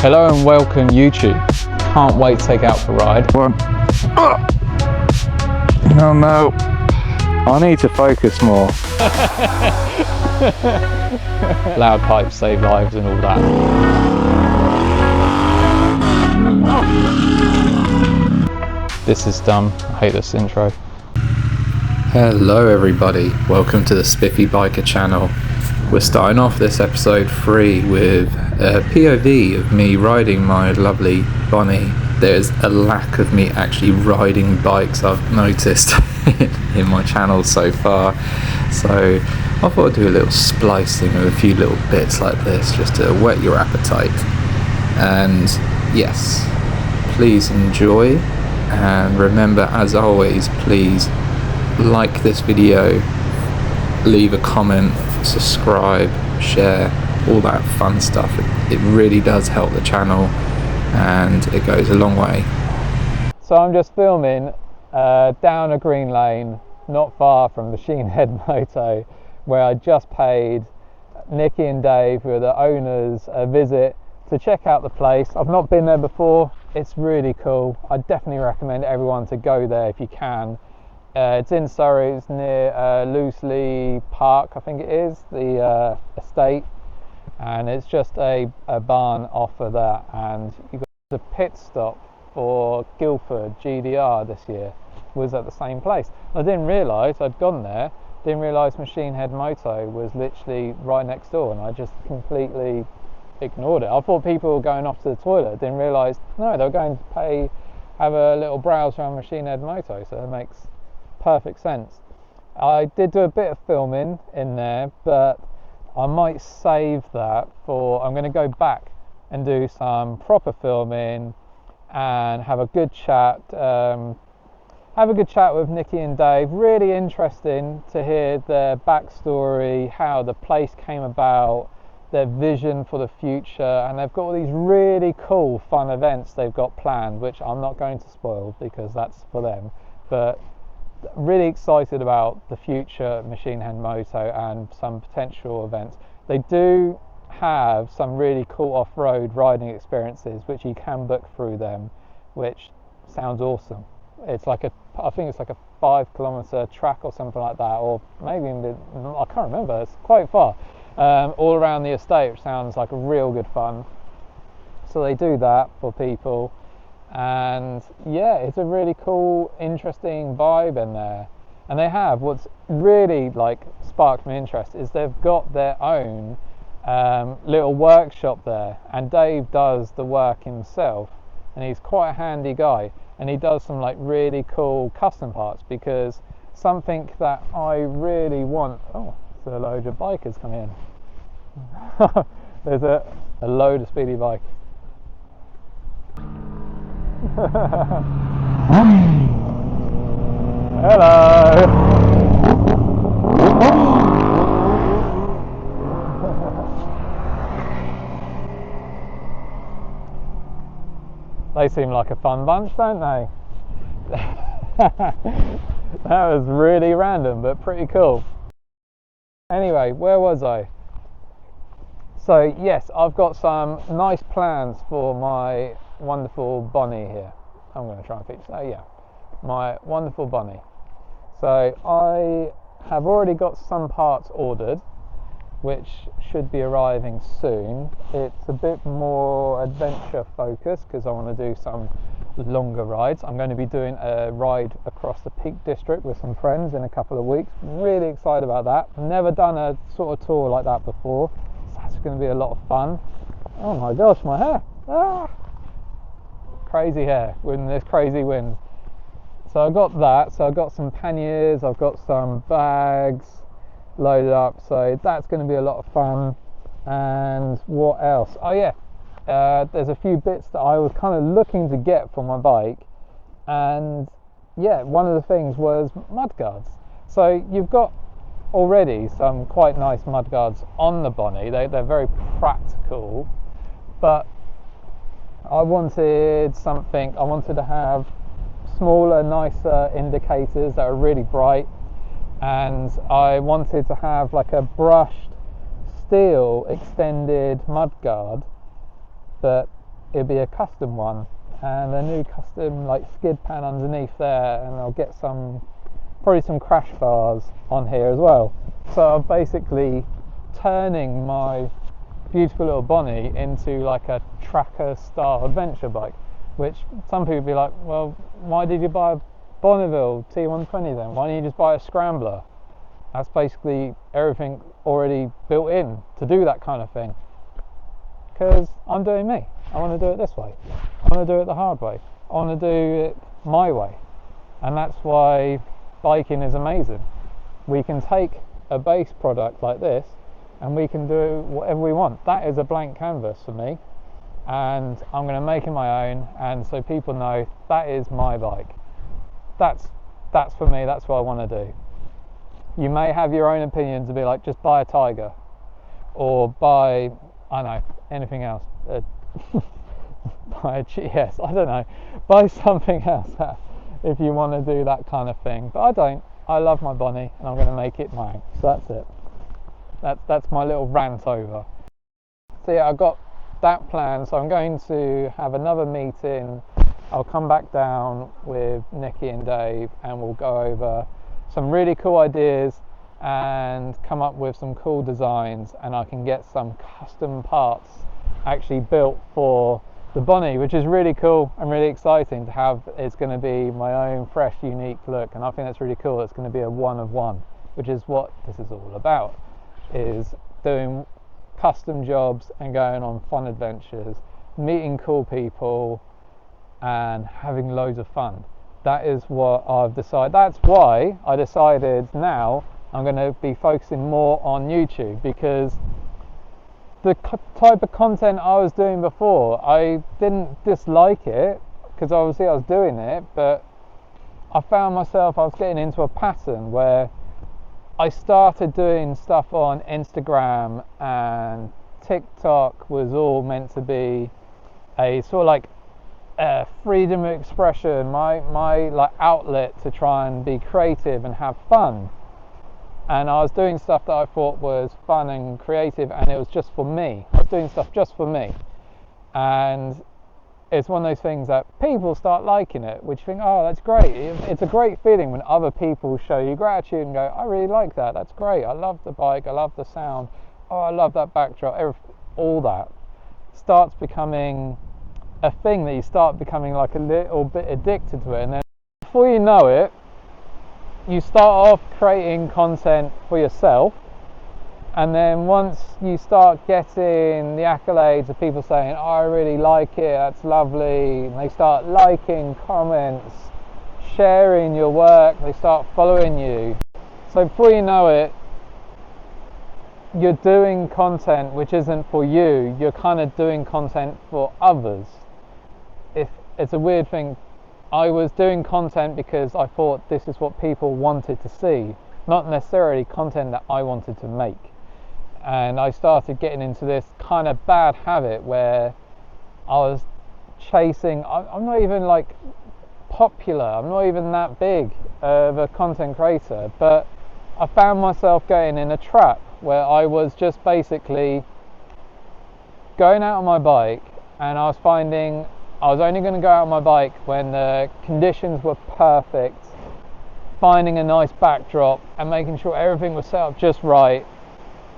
Hello and welcome YouTube. Can't wait to take out for a ride. One. Oh no. I need to focus more. Loud pipes save lives and all that. This is dumb. I hate this intro. Hello everybody, welcome to the spiffybiker channel. We're starting off this episode 3 with a POV of me riding my lovely Bonnie. There's a lack of me actually riding bikes I've noticed in my channel so far. So I thought I'd do a little splicing of a few little bits like this just to whet your appetite. And yes, please enjoy, and remember, as always, please like this video, leave a comment, subscribe, share, all that fun stuff. It really does help the channel and it goes a long way. So I'm just filming down a green lane not far from Machinehead Moto, where I just paid Nikki and Dave, who are the owners, a visit to check out the place. I've not been there before. It's really cool. I definitely recommend everyone to go there if you can. It's in Surrey. It's near Loseley Park, I think it is, the estate, and it's just a barn off of that. And you've got the pit stop for Guildford GDR this year was at the same place. I didn't realise I'd gone there. Didn't realise Machinehead Moto was literally right next door, and I just completely ignored it. I thought people were going off to the toilet. Didn't realise, no, they were going to have a little browse around Machinehead Moto. So it makes perfect sense. I did do a bit of filming in there, but I might save that for, I'm going to go back and do some proper filming and have a good chat. With Nikki and Dave. Really interesting to hear their backstory, how the place came about, their vision for the future, and they've got all these really cool fun events they've got planned, which I'm not going to spoil because that's for them. But really excited about the future Machinehead Moto and some potential events. They do have some really cool off-road riding experiences which you can book through them, which sounds awesome. It's like I think it's like a 5 kilometer track or something like that, or maybe even, I can't remember, it's quite far, all around the estate, which sounds like a real good fun. So they do that for people. And yeah, it's a really cool, interesting vibe in there. And they have, what's really like sparked my interest is they've got their own little workshop there, and Dave does the work himself, and he's quite a handy guy, and he does some like really cool custom parts, because something that I really want, oh, there's a load of bikers coming in. There's a load of speedy bikes. Hello. They seem like a fun bunch, don't they? That was really random but pretty cool. Anyway, where was I? So yes, I've got some nice plans for my wonderful Bonnie here. I'm going to try and fix that. Yeah, my wonderful Bonnie. So I have already got some parts ordered, which should be arriving soon. It's a bit more adventure focused because I want to do some longer rides. I'm going to be doing a ride across the Peak District with some friends in a couple of weeks. Really excited about that. Never done a sort of tour like that before, so that's going to be a lot of fun. Oh my gosh, my hair. Crazy hair with this crazy wind. So I've got that. So I've got some panniers, I've got some bags loaded up, so that's going to be a lot of fun. And what else? Oh yeah, there's a few bits that I was kind of looking to get for my bike, and yeah, one of the things was mudguards. So you've got already some quite nice mudguards on the Bonnie. They're very practical, but I wanted something. I wanted to have smaller, nicer indicators that are really bright, and I wanted to have like a brushed steel extended mudguard, but it'd be a custom one, and a new custom like skid pan underneath there, and I'll get probably some crash bars on here as well. So I'm basically turning my beautiful little Bonnie into like a tracker style adventure bike, which some people would be like, well, why did you buy a Bonneville T120 then? Why didn't you just buy a scrambler? That's basically everything already built in to do that kind of thing. Because I'm doing me. I want to do it this way. I want to do it the hard way. I want to do it my way. And that's why biking is amazing. We can take a base product like this and we can do whatever we want. That is a blank canvas for me, and I'm going to make it my own, and so people know that is my bike. That's for me. That's what I want to do. You may have your own opinions and be like, just buy a Tiger, or buy, I don't know, anything else. Buy a GS, I don't know. Buy something else if you want to do that kind of thing. But I don't. I love my Bonnie, and I'm going to make it my own. So that's it. That's my little rant over. So yeah, I've got that plan. So I'm going to have another meeting. I'll come back down with Nikki and Dave, and we'll go over some really cool ideas and come up with some cool designs, and I can get some custom parts actually built for the Bonnie, which is really cool and really exciting to have. It's going to be my own fresh, unique look, and I think that's really cool. It's going to be a one of one, which is what this is all about, is doing custom jobs and going on fun adventures, meeting cool people and having loads of fun. That is what I've decided. That's why I decided now I'm going to be focusing more on YouTube, because the type of content I was doing before, I didn't dislike it, because obviously I was doing it, but I found myself, I was getting into a pattern where I started doing stuff on Instagram, and TikTok was all meant to be a sort of like freedom of expression, my like outlet to try and be creative and have fun. And I was doing stuff that I thought was fun and creative, and it was just for me. I was doing stuff just for me. And it's one of those things that people start liking it, which you think, oh, that's great. It's a great feeling when other people show you gratitude and go, I really like that. That's great. I love the bike. I love the sound. Oh, I love that backdrop. All that starts becoming a thing that you start becoming like a little bit addicted to it. And then before you know it, you start off creating content for yourself, and then once you start getting the accolades of people saying, oh, I really like it, that's lovely, and they start liking comments, sharing your work, they start following you. So before you know it, you're doing content which isn't for you, you're kind of doing content for others. It's a weird thing. I was doing content because I thought this is what people wanted to see, not necessarily content that I wanted to make. And I started getting into this kind of bad habit where I was chasing, I'm not even like popular, I'm not even that big of a content creator, but I found myself getting in a trap where I was just basically going out on my bike, and I was finding I was only going to go out on my bike when the conditions were perfect, finding a nice backdrop and making sure everything was set up just right,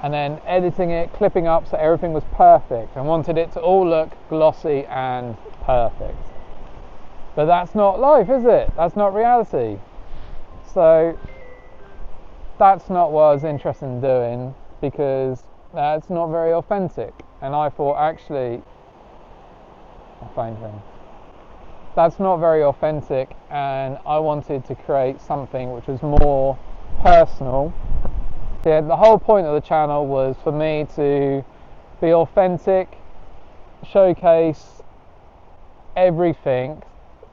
and then editing it, clipping up so everything was perfect. I wanted it to all look glossy and perfect. But that's not life, is it? That's not reality. So that's not what I was interested in doing, because that's not very authentic. And I thought, actually, that's not very authentic, and I wanted to create something which was more personal. Yeah, the whole point of the channel was for me to be authentic, showcase everything,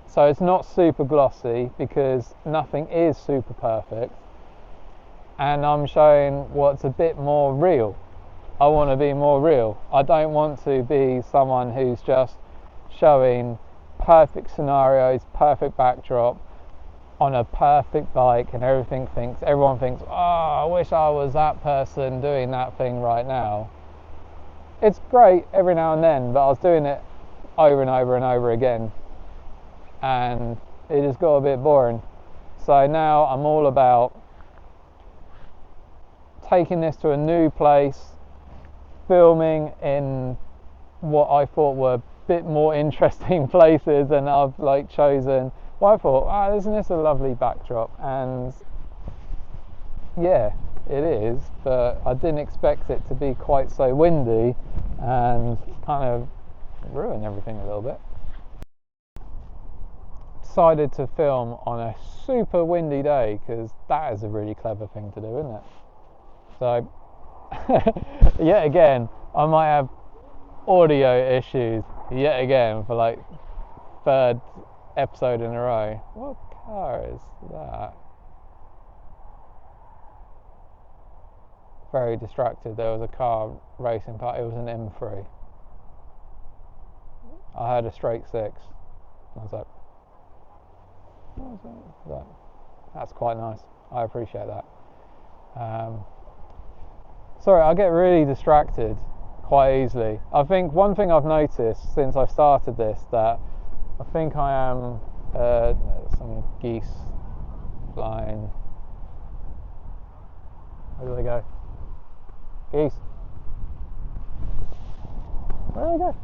so it's not super glossy, because nothing is super perfect, and I'm showing what's a bit more real. I want to be more real. I don't want to be someone who's just showing perfect scenarios, perfect backdrop on a perfect bike, and everyone thinks, oh, I wish I was that person doing that thing right now. It's great every now and then, but I was doing it over and over and over again, and it just got a bit boring. So now I'm all about taking this to a new place, filming in what I thought were a bit more interesting places, and I've like chosen. Well, I thought, isn't this a lovely backdrop? And yeah, it is, but I didn't expect it to be quite so windy and kind of ruin everything a little bit. Decided to film on a super windy day because that is a really clever thing to do, isn't it? So yet again, I might have audio issues yet again for like third episode in a row. What car is that? Very distracted. There was a car racing past. It was an M3. I heard a straight 6. I was like, what was that? That's quite nice. I appreciate that. Sorry, I get really distracted quite easily. I think one thing I've noticed since I started this, that I think I am some geese flying. Where do they go? Geese. Where do they go?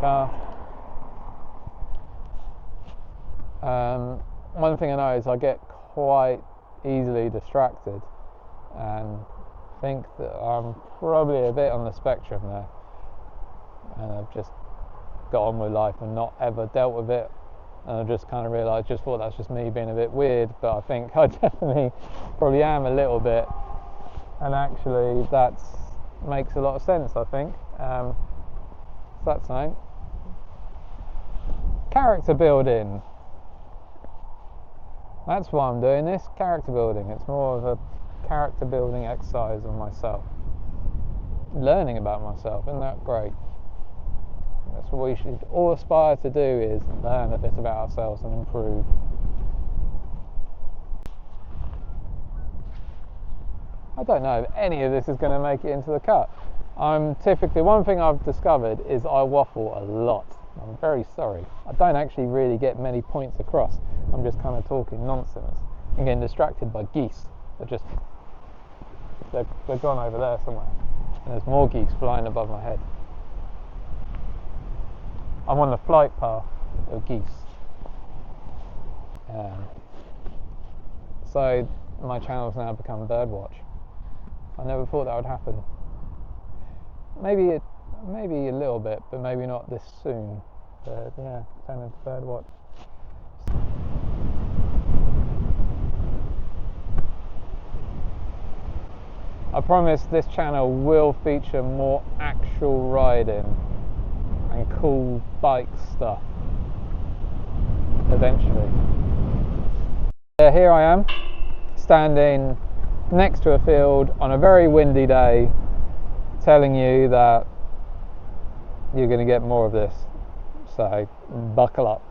Car. One thing I know is I get quite easily distracted, and think that I'm probably a bit on the spectrum there, and I've just got on with life and not ever dealt with it, and I just kind of realised, just thought that's just me being a bit weird, but I think I definitely probably am a little bit, and actually that makes a lot of sense, I think. So that's nice. Character building. That's why I'm doing this, character building. It's more of a character building exercise on myself. Learning about myself, isn't that great? That's what we should all aspire to do, is learn a bit about ourselves and improve. I don't know if any of this is going to make it into the cut. I'm typically, one thing I've discovered is I waffle a lot. I'm very sorry. I don't actually really get many points across. I'm just kind of talking nonsense and getting distracted by geese. They're gone over there somewhere, and there's more geese flying above my head. I'm on the flight path of geese. So my channel's now become Birdwatch. I never thought that would happen. Maybe a little bit, but maybe not this soon. But yeah, turn into Birdwatch. I promise this channel will feature more actual riding and cool bike stuff eventually. Here I am, standing next to a field on a very windy day, telling you that you're going to get more of this, so buckle up.